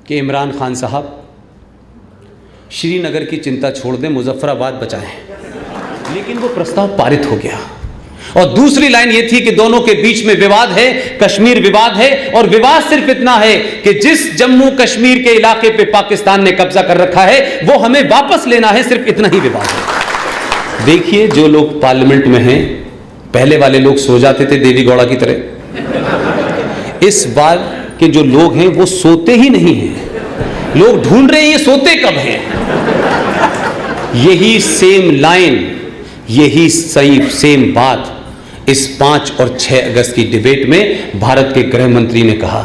कि इमरान खान साहब श्रीनगर की चिंता छोड़ दें, मुजफ्फराबाद बचाएं, लेकिन वो प्रस्ताव पारित हो गया। और दूसरी लाइन ये थी कि दोनों के बीच में विवाद है, कश्मीर विवाद है, और विवाद सिर्फ इतना है कि जिस जम्मू कश्मीर के इलाके पे पाकिस्तान ने कब्जा कर रखा है वो हमें वापस लेना है, सिर्फ इतना ही विवाद है। देखिए, जो लोग पार्लियामेंट में हैं, पहले वाले लोग सो जाते थे देवी गौड़ा की तरह, इस बार के जो लोग हैं वो सोते ही नहीं हैं। लोग ढूंढ रहे हैं ये सोते कब हैं। यही सेम लाइन, यही सही सेम बात इस 5 और 6 अगस्त की डिबेट में भारत के गृह मंत्री ने कहा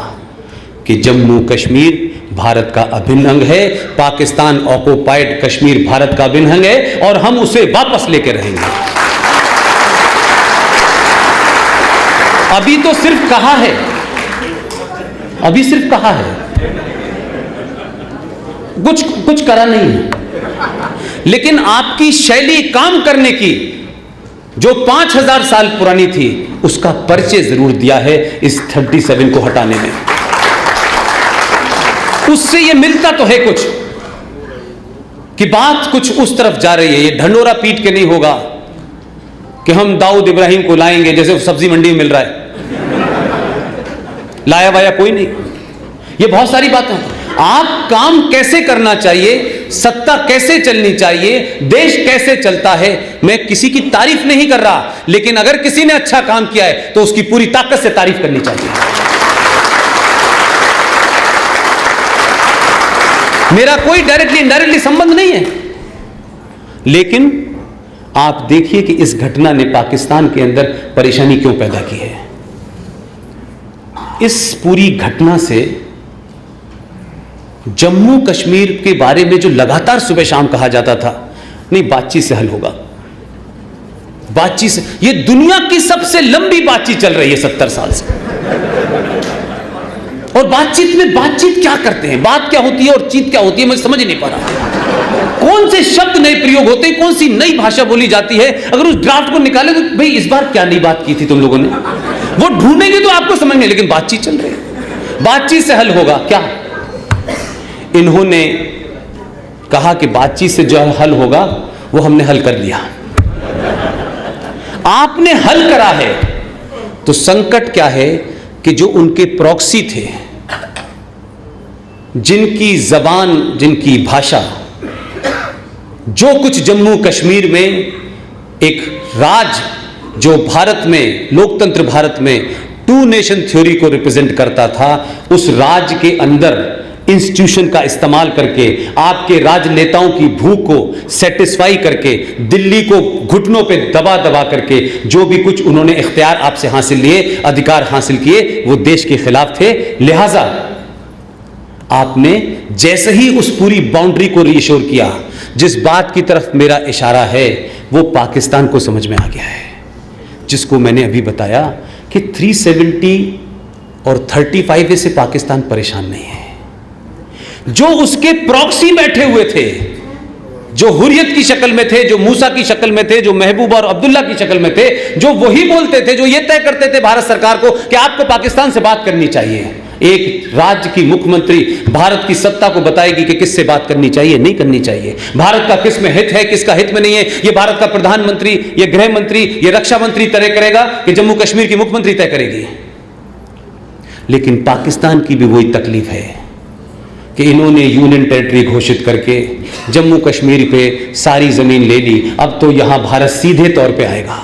कि जम्मू कश्मीर भारत का अभिन्न अंग है, पाकिस्तान ऑक्युपाइड कश्मीर भारत का अभिन्न अंग है और हम उसे वापस लेकर रहेंगे। अभी तो सिर्फ कहा है, अभी सिर्फ कहा है, कुछ करा नहीं है। लेकिन आपकी शैली काम करने की जो 5000 साल पुरानी थी उसका परिचय जरूर दिया है इस 37 को हटाने में। उससे यह मिलता तो है कुछ कि बात कुछ उस तरफ जा रही है। ये ढंडोरा पीट के नहीं होगा कि हम दाऊद इब्राहिम को लाएंगे जैसे सब्जी मंडी में मिल रहा है, लाया वाया कोई नहीं। ये बहुत सारी बातें हैं। आप काम कैसे करना चाहिए, सत्ता कैसे चलनी चाहिए, देश कैसे चलता है, मैं किसी की तारीफ नहीं कर रहा, लेकिन अगर किसी ने अच्छा काम किया है तो उसकी पूरी ताकत से तारीफ करनी चाहिए। मेरा कोई डायरेक्टली इनडायरेक्टली संबंध नहीं है, लेकिन आप देखिए कि इस घटना ने पाकिस्तान के अंदर परेशानी क्यों पैदा की है। इस पूरी घटना से जम्मू कश्मीर के बारे में जो लगातार सुबह शाम कहा जाता था, नहीं बातचीत से हल होगा, बातचीत से, ये दुनिया की सबसे लंबी बातचीत चल रही है 70 साल से। और बातचीत में बातचीत क्या करते हैं, बात क्या होती है और चीत क्या होती है, मैं समझ नहीं पा रहा। कौन से शब्द नए प्रयोग होते हैं, कौन सी नई भाषा बोली जाती है। अगर उस ड्राफ्ट को निकाले तो भाई इस बार क्या नई बात की थी तुम लोगों ने, वो ढूंढेंगे तो आपको समझेंगे, लेकिन बातचीत चल रही है, बातचीत से हल होगा क्या। इन्होंने कहा कि बातचीत से जो हल होगा वो हमने हल कर लिया। आपने हल करा है तो संकट क्या है कि जो उनके प्रॉक्सी थे, जिनकी जबान, जिनकी भाषा, जो कुछ जम्मू कश्मीर में एक राज जो भारत में, लोकतंत्र भारत में 2 नेशन थ्योरी को रिप्रेजेंट करता था, उस राज के अंदर इंस्टीट्यूशन का इस्तेमाल करके, आपके राजनेताओं की भूख को सेटिस्फाई करके, दिल्ली को घुटनों पे दबा दबा करके जो भी कुछ उन्होंने इख्तियार आपसे हासिल लिए, अधिकार हासिल किए, वो देश के खिलाफ थे। लिहाजा आपने जैसे ही उस पूरी बाउंड्री को रीअश्योर किया, जिस बात की तरफ मेरा इशारा है वो पाकिस्तान को समझ में आ गया है, जिसको मैंने अभी बताया कि 370 और 35 से पाकिस्तान परेशान नहीं है। जो उसके प्रॉक्सी बैठे हुए थे, जो हुर्रियत की शक्ल में थे, जो मूसा की शक्ल में थे, जो महबूबा और अब्दुल्ला की शक्ल में थे, जो वही बोलते थे, जो ये तय करते थे भारत सरकार को कि आपको पाकिस्तान से बात करनी चाहिए। एक राज्य की मुख्यमंत्री भारत की सत्ता को बताएगी कि किससे बात करनी चाहिए, नहीं करनी चाहिए, भारत का किस में हित है, किसका हित में नहीं है, ये भारत का प्रधानमंत्री, ये गृह मंत्री, ये रक्षा मंत्री तय करेगा कि जम्मू कश्मीर की मुख्यमंत्री तय करेगी। लेकिन पाकिस्तान की भी वही तकलीफ है कि इन्होंने यूनियन टेरिटरी घोषित करके जम्मू कश्मीर पे सारी जमीन ले ली। अब तो यहां भारत सीधे तौर पे आएगा,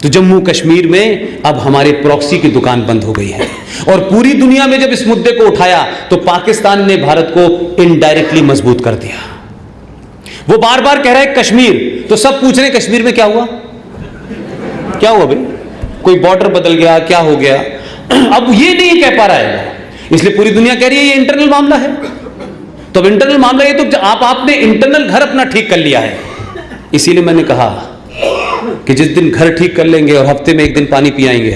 तो जम्मू कश्मीर में अब हमारे प्रॉक्सी की दुकान बंद हो गई है। और पूरी दुनिया में जब इस मुद्दे को उठाया तो पाकिस्तान ने भारत को इनडायरेक्टली मजबूत कर दिया। वो बार बार कह रहा है कश्मीर, तो सब पूछ रहे हैं कश्मीर में क्या हुआ, क्या हुआ भाई, कोई बॉर्डर बदल गया, क्या हो गया। अब ये नहीं कह पा रहा है, इसलिए पूरी दुनिया कह रही है ये इंटरनल मामला है। तो अब इंटरनल मामला ये तो आपने इंटरनल घर अपना ठीक कर लिया है। इसीलिए मैंने कहा कि जिस दिन घर ठीक कर लेंगे और हफ्ते में 1 दिन पानी पियाएंगे,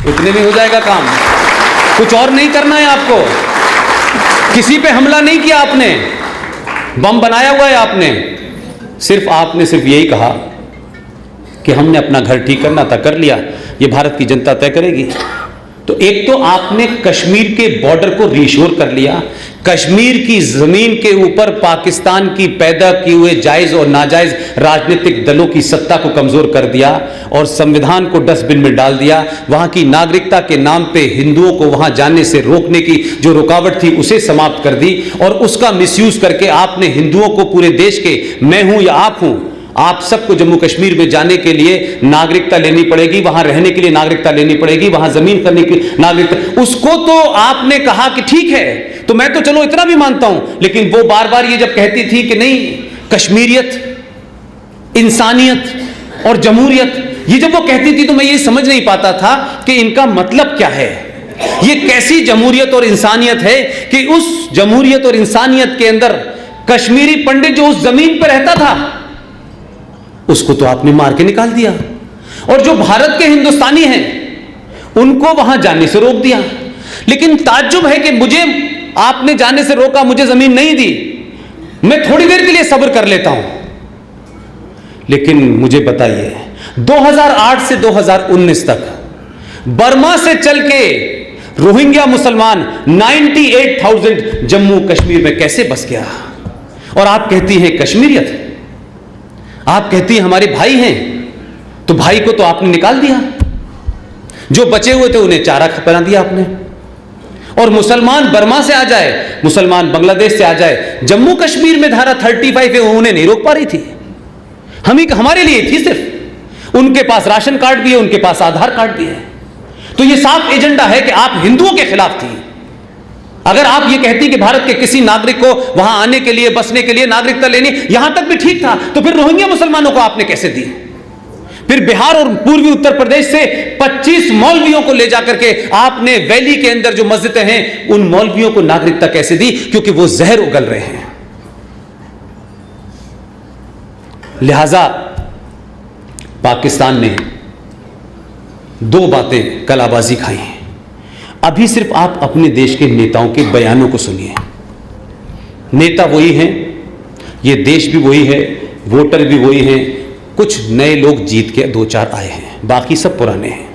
इतने में हो जाएगा काम। कुछ और नहीं करना है आपको, किसी पे हमला नहीं किया आपने, बम बनाया हुआ है आपने, आपने सिर्फ यही कहा कि हमने अपना घर ठीक करना था, कर लिया, ये भारत की जनता तय करेगी। तो एक तो आपने कश्मीर के बॉर्डर को रीश्योर कर लिया, कश्मीर की जमीन के ऊपर पाकिस्तान की पैदा किए हुए जायज और नाजायज राजनीतिक दलों की सत्ता को कमजोर कर दिया और संविधान को डस्टबिन में डाल दिया। वहां की नागरिकता के नाम पे हिंदुओं को वहां जाने से रोकने की जो रुकावट थी उसे समाप्त कर दी और उसका मिसयूज करके आपने हिंदुओं को पूरे देश के, मैं हूं या आप हूं, आप सबको जम्मू कश्मीर में जाने के लिए नागरिकता लेनी पड़ेगी, वहां रहने के लिए नागरिकता लेनी पड़ेगी, वहां जमीन करने की नागरिकता, उसको तो आपने कहा कि ठीक है, तो मैं तो चलो इतना भी मानता हूं, लेकिन वो बार बार ये जब कहती थी कि नहीं कश्मीरियत, इंसानियत और जमहूरियत, ये जब वो कहती थी तो मैं ये समझ नहीं पाता था कि इनका मतलब क्या है। ये कैसी जमहूरियत और इंसानियत है कि उस जमहूरियत और इंसानियत के अंदर कश्मीरी पंडित जो उस जमीन पर रहता था उसको तो आपने मार के निकाल दिया और जो भारत के हिंदुस्तानी हैं उनको वहां जाने से रोक दिया। लेकिन ताज्जुब है कि मुझे आपने जाने से रोका, मुझे जमीन नहीं दी, मैं थोड़ी देर के लिए सब्र कर लेता हूं, लेकिन मुझे बताइए 2008 से 2019 तक बर्मा से चल के रोहिंग्या मुसलमान 98,000 जम्मू कश्मीर में कैसे बस गया। और आप कहती हैं कश्मीरियत, आप कहती हैं हमारे भाई हैं, तो भाई को तो आपने निकाल दिया, जो बचे हुए थे उन्हें चारा बना दिया आपने। और मुसलमान बर्मा से आ जाए, मुसलमान बांग्लादेश से आ जाए, जम्मू कश्मीर में धारा 35 है उन्हें नहीं रोक पा रही थी, हमारे लिए थी सिर्फ। उनके पास राशन कार्ड भी है, उनके पास आधार कार्ड भी है। तो यह साफ एजेंडा है कि आप हिंदुओं के खिलाफ थी। अगर आप ये कहती कि भारत के किसी नागरिक को वहां आने के लिए, बसने के लिए नागरिकता लेनी, यहां तक भी ठीक था, तो फिर रोहिंग्या मुसलमानों को आपने कैसे दी? फिर बिहार और पूर्वी उत्तर प्रदेश से 25 मौलवियों को ले जाकर के आपने वैली के अंदर जो मस्जिदें हैं उन मौलवियों को नागरिकता कैसे दी? क्योंकि वो जहर उगल रहे हैं। लिहाजा पाकिस्तान ने दो बातें कलाबाजी खाई हैं। अभी सिर्फ आप अपने देश के नेताओं के बयानों को सुनिए। नेता वही हैं, ये देश भी वही है, वोटर भी वही हैं, कुछ नए लोग जीत के 2-4 आए हैं, बाकी सब पुराने हैं।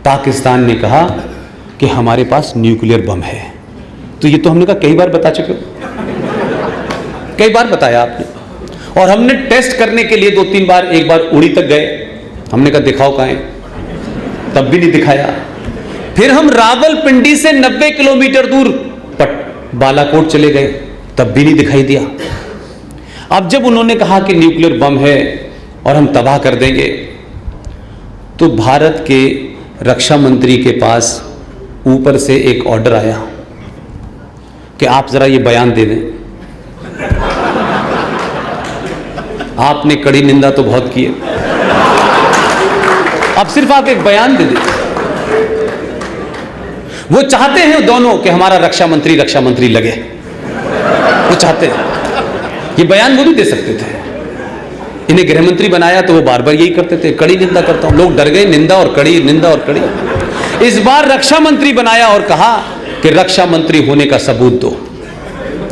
पाकिस्तान ने कहा कि हमारे पास न्यूक्लियर बम है, तो ये तो हमने कहा कई बार बता चुके हो, कई बार बताया आपने। और हमने टेस्ट करने के लिए 2-3 बार, एक बार उड़ी तक गए, हमने कहा दिखाओ कहां है, तब भी नहीं दिखाया। फिर हम रावलपिंडी से 90 किलोमीटर दूर बालाकोट चले गए, तब भी नहीं दिखाई दिया। अब जब उन्होंने कहा कि न्यूक्लियर बम है और हम तबाह कर देंगे, तो भारत के रक्षा मंत्री के पास ऊपर से एक ऑर्डर आया कि आप जरा ये बयान दे दें। आपने कड़ी निंदा तो बहुत की है, अब सिर्फ आप एक बयान दे दें। वो चाहते हैं दोनों कि हमारा रक्षा मंत्री लगे, वो चाहते हैं। ये बयान वो भी दे सकते थे, इन्हें गृह मंत्री बनाया तो वो बार बार यही करते थे, कड़ी निंदा करता हूं। लोग डर गए, निंदा और कड़ी, निंदा और कड़ी। इस बार रक्षा मंत्री बनाया और कहा कि रक्षा मंत्री होने का सबूत दो।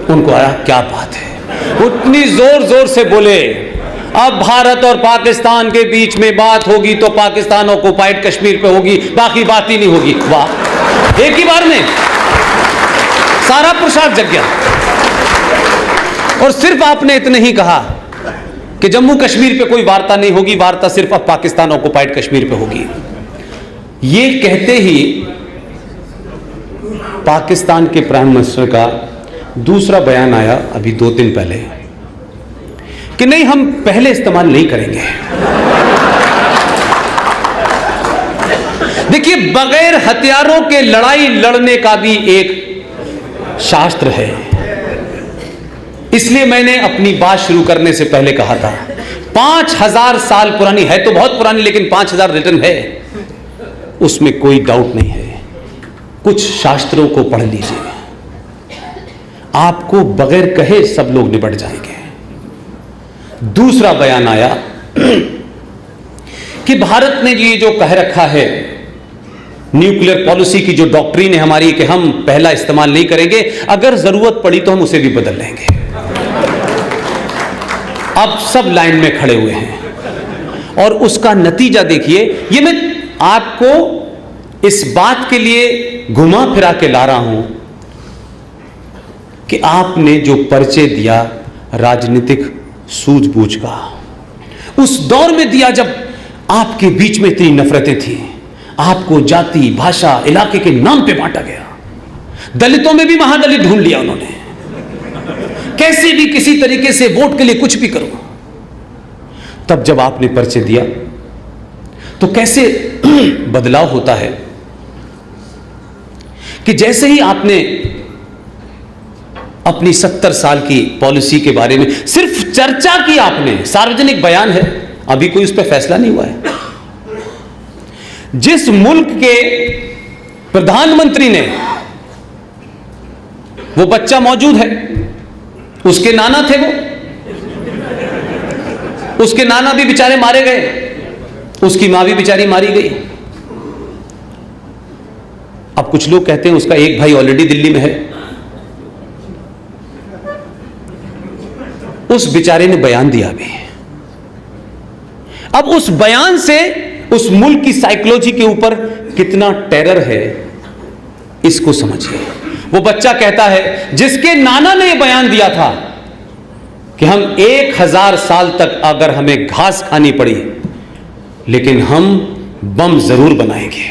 उनको आया क्या बात है, उतनी जोर जोर से बोले अब भारत और पाकिस्तान के बीच में बात होगी तो पाकिस्तान ऑक्युपाइड कश्मीर पे होगी, बाकी बात ही नहीं होगी। वाह, एक ही बार में सारा पुरुषार्थ जग गया। और सिर्फ आपने इतने ही कहा कि जम्मू कश्मीर पे कोई वार्ता नहीं होगी, वार्ता सिर्फ अब पाकिस्तान ऑक्युपाइड कश्मीर पे होगी। ये कहते ही पाकिस्तान के प्राइम मिनिस्टर का दूसरा बयान आया अभी 2 दिन पहले कि नहीं, हम पहले इस्तेमाल नहीं करेंगे। देखिए, बगैर हथियारों के लड़ाई लड़ने का भी एक शास्त्र है। इसलिए मैंने अपनी बात शुरू करने से पहले कहा था 5000 साल पुरानी है, तो बहुत पुरानी, लेकिन 5000 रिटर्न है, उसमें कोई डाउट नहीं है। कुछ शास्त्रों को पढ़ लीजिए, आपको बगैर कहे सब लोग निपट जाएंगे। दूसरा बयान आया कि भारत ने ये जो कह रखा है, न्यूक्लियर पॉलिसी की जो डॉक्ट्रिन है हमारी कि हम पहला इस्तेमाल नहीं करेंगे, अगर जरूरत पड़ी तो हम उसे भी बदल लेंगे। अब सब लाइन में खड़े हुए हैं और उसका नतीजा देखिए। ये मैं आपको इस बात के लिए घुमा फिरा के ला रहा हूं कि आपने जो परिचय दिया राजनीतिक सूझबूझ का, उस दौर में दिया जब आपके बीच में इतनी नफरतें थी, आपको जाति, भाषा, इलाके के नाम पे बांटा गया, दलितों में भी महादलित ढूंढ लिया उन्होंने, कैसे भी किसी तरीके से वोट के लिए कुछ भी करो। तब जब आपने परिचय दिया तो कैसे बदलाव होता है कि जैसे ही आपने अपनी 70 साल की पॉलिसी के बारे में सिर्फ चर्चा की, आपने सार्वजनिक बयान है, अभी कोई उस पर फैसला नहीं हुआ है। जिस मुल्क के प्रधानमंत्री ने, वो बच्चा मौजूद है, उसके नाना थे, उसके नाना भी बेचारे मारे गए, उसकी मां भी बेचारी मारी गई। अब कुछ लोग कहते हैं उसका एक भाई ऑलरेडी दिल्ली में है। उस बेचारे ने बयान दिया भी। अब उस बयान से उस मुल्क की साइकोलॉजी के ऊपर कितना टेरर है, इसको समझिए। वो बच्चा कहता है जिसके नाना ने यह बयान दिया था कि हम 1000 साल तक अगर हमें घास खानी पड़ी लेकिन हम बम जरूर बनाएंगे,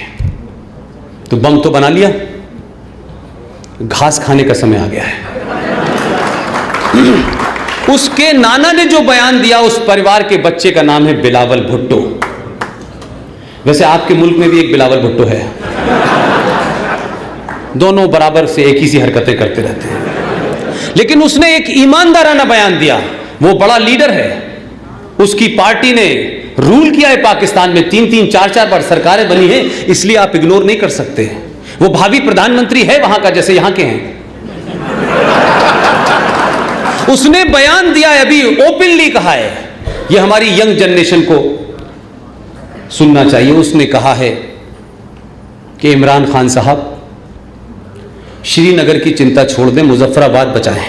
तो बम तो बना लिया, घास खाने का समय आ गया है। उसके नाना ने जो बयान दिया, उस परिवार के बच्चे का नाम है बिलावल भुट्टो। वैसे आपके मुल्क में भी एक बिलावल भुट्टो है, दोनों बराबर से एक ही सी हरकतें करते रहते हैं, लेकिन उसने एक ईमानदाराना बयान दिया। वो बड़ा लीडर है, उसकी पार्टी ने रूल किया है पाकिस्तान में, 3-3, 4-4 बार सरकारें बनी हैं, इसलिए आप इग्नोर नहीं कर सकते। वो भावी प्रधानमंत्री है वहां का, जैसे यहां के हैं। उसने बयान दिया है, अभी ओपनली कहा है, यह हमारी यंग जनरेशन को सुनना चाहिए। उसने कहा है कि इमरान खान साहब श्रीनगर की चिंता छोड़ दें, मुजफ्फराबाद बचाएं।